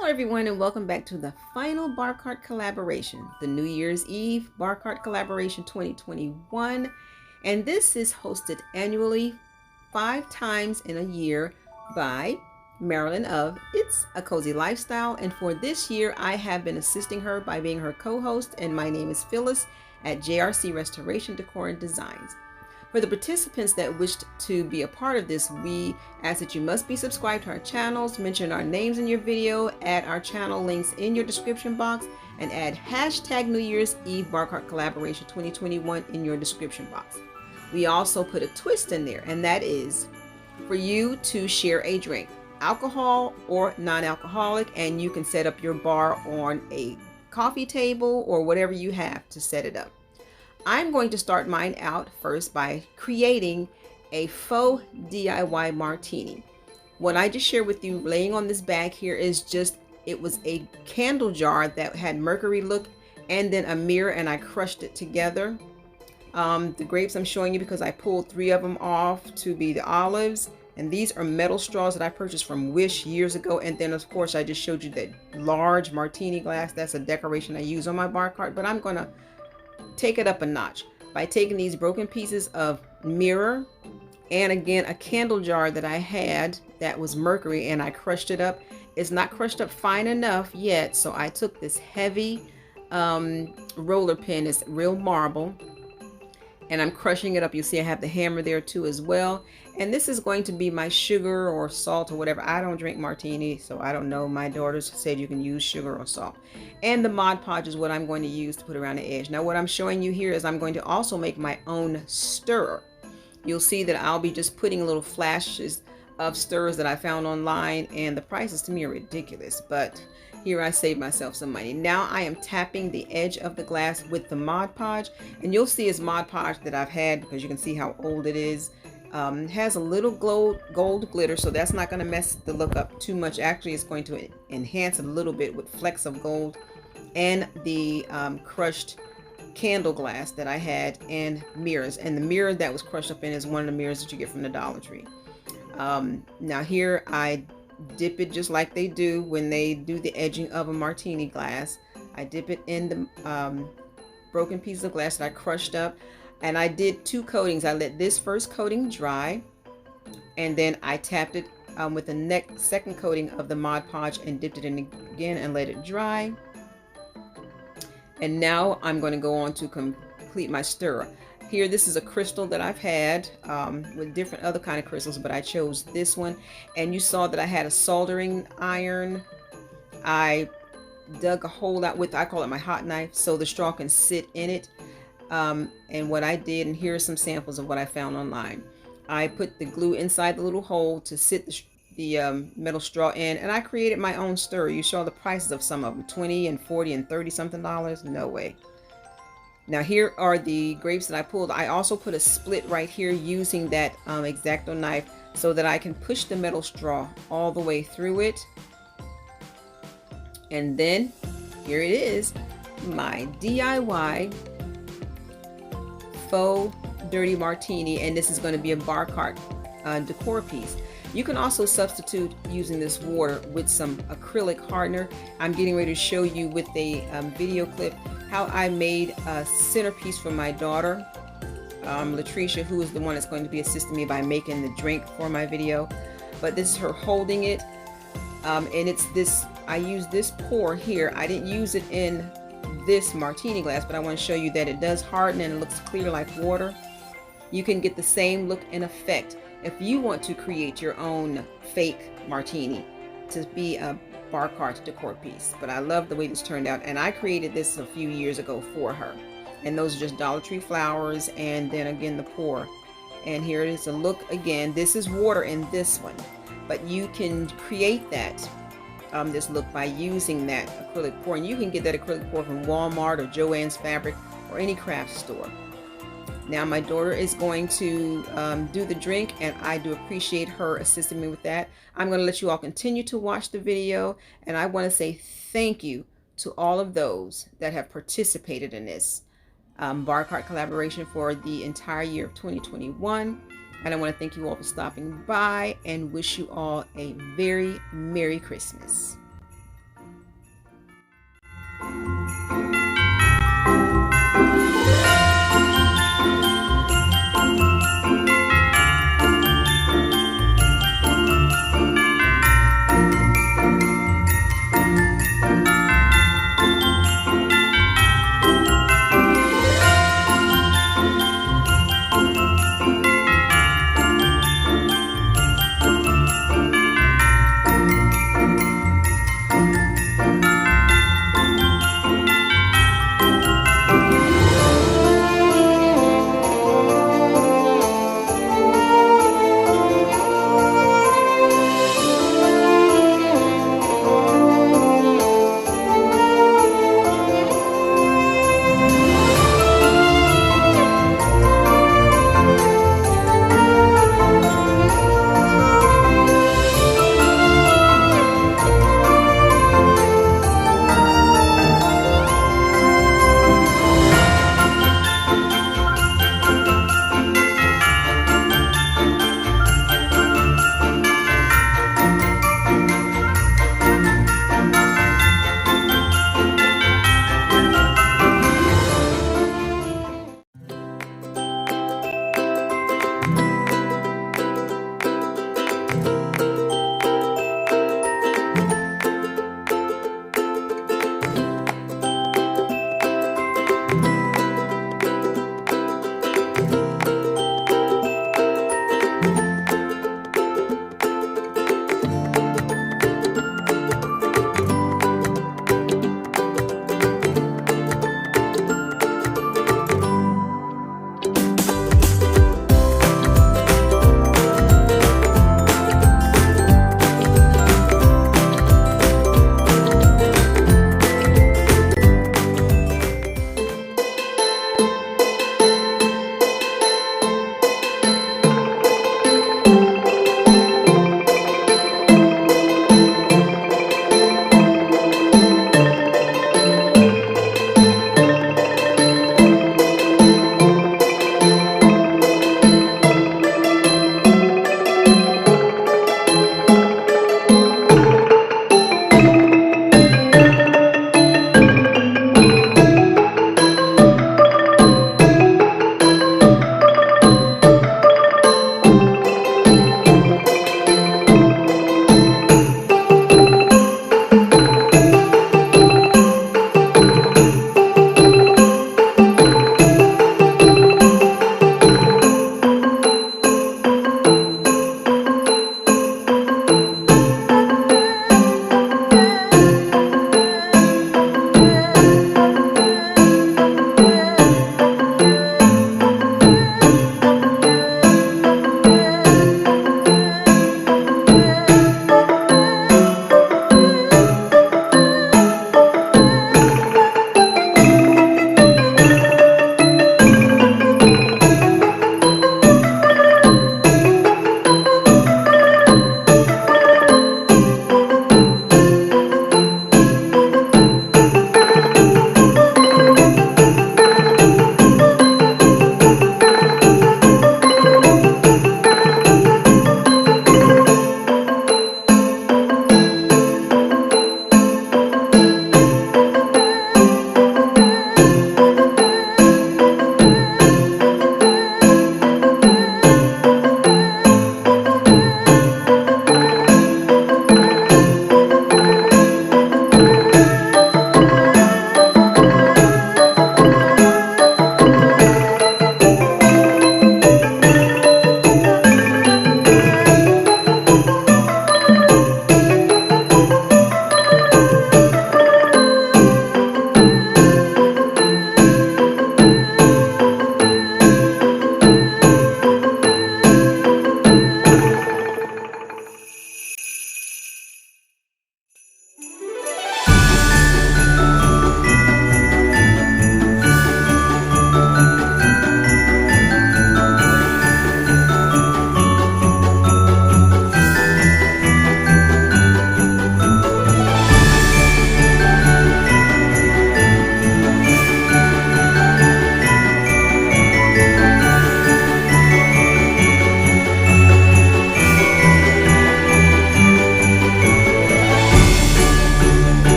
Hello everyone and welcome back to the final bar cart collaboration, the New Year's Eve bar cart collaboration 2021. And this is hosted annually 5 times in a year by Marilyn of It's a Cozy Lifestyle. And for this year, I have been assisting her by being her co-host, and my name is Phyllis at JRC Restoration Decor and Designs. For the participants that wished to be a part of this, we ask that you must be subscribed to our channels, mention our names in your video, add our channel links in your description box, and add hashtag New Year's Eve Bar Cart Collaboration 2021 in your description box. We also put a twist in there, and that is for you to share a drink, alcohol or non-alcoholic, and you can set up your bar on a coffee table or whatever you have to set it up. I'm going to start mine out first by creating a faux DIY martini. What I just shared with you laying on this bag here is it was a candle jar that had mercury look and then a mirror, and I crushed it together. The grapes I'm showing you because I pulled 3 of them off to be the olives, and these are metal straws that I purchased from Wish years ago. And then of course I just showed you that large martini glass. That's a decoration I use on my bar cart, but I'm gonna take it up a notch by taking these broken pieces of mirror and again a candle jar that I had that was mercury, and I crushed it up. It's not crushed up fine enough yet, so I took this heavy roller pin, it's real marble, and I'm crushing it up. You see I have the hammer there too as well. And this is going to be my sugar or salt or whatever. I don't drink martini, so I don't know. My daughters said you can use sugar or salt. And the Mod Podge is what I'm going to use to put around the edge. Now what I'm showing you here is I'm going to also make my own stirrer. You'll see that I'll be just putting little flashes of stirrers that I found online, and the prices to me are ridiculous, but here I saved myself some money. Now I am tapping the edge of the glass with the Mod Podge, and you'll see it's Mod Podge that I've had because you can see how old it is. It has a little gold glitter, so that's not going to mess the look up too much. Actually, it's going to enhance it a little bit with flecks of gold and the crushed candle glass that I had and mirrors. And the mirror that was crushed up in is one of the mirrors that you get from the Dollar Tree. Now here I dip it just like they do when they do the edging of a martini glass. I dip it in the broken pieces of glass that I crushed up, and I did 2 coatings. I let this first coating dry, and then I tapped it with the second coating of the Mod Podge and dipped it in again and let it dry. And now I'm going to go on to complete my stirrer. Here, this is a crystal that I've had with different other kind of crystals, but I chose this one. And you saw that I had a soldering iron. I dug a hole out with, I call it my hot knife, so the straw can sit in it. And what I did, and here are some samples of what I found online. I put the glue inside the little hole to sit the metal straw in, and I created my own stirrer. You saw the prices of some of them, 20 and 40 and 30 something dollars. No way. Now here are the grapes that I pulled. I also put a split right here using that X-Acto knife so that I can push the metal straw all the way through it. And then here it is, my DIY faux dirty martini, and this is going to be a bar cart decor piece. You can also substitute using this water with some acrylic hardener. I'm getting ready to show you with a video clip how I made a centerpiece for my daughter, Latricia, who is the one that's going to be assisting me by making the drink for my video. But this is her holding it, and it's this, I use this pour here. I didn't use it in this martini glass, but I want to show you that it does harden and it looks clear like water. You can get the same look and effect if you want to create your own fake martini to be a bar cart decor piece. But I love the way this turned out, and I created this a few years ago for her. And those are just Dollar Tree flowers, and then again the pour. And here it is a look again. This is water in this one, but you can create that this look by using that acrylic pour, and you can get that acrylic pour from Walmart or Joann's Fabric or any craft store. Now my daughter is going to do the drink, and I do appreciate her assisting me with that. I'm going to let you all continue to watch the video, and I want to say thank you to all of those that have participated in this bar cart collaboration for the entire year of 2021. And I want to thank you all for stopping by and wish you all a very Merry Christmas.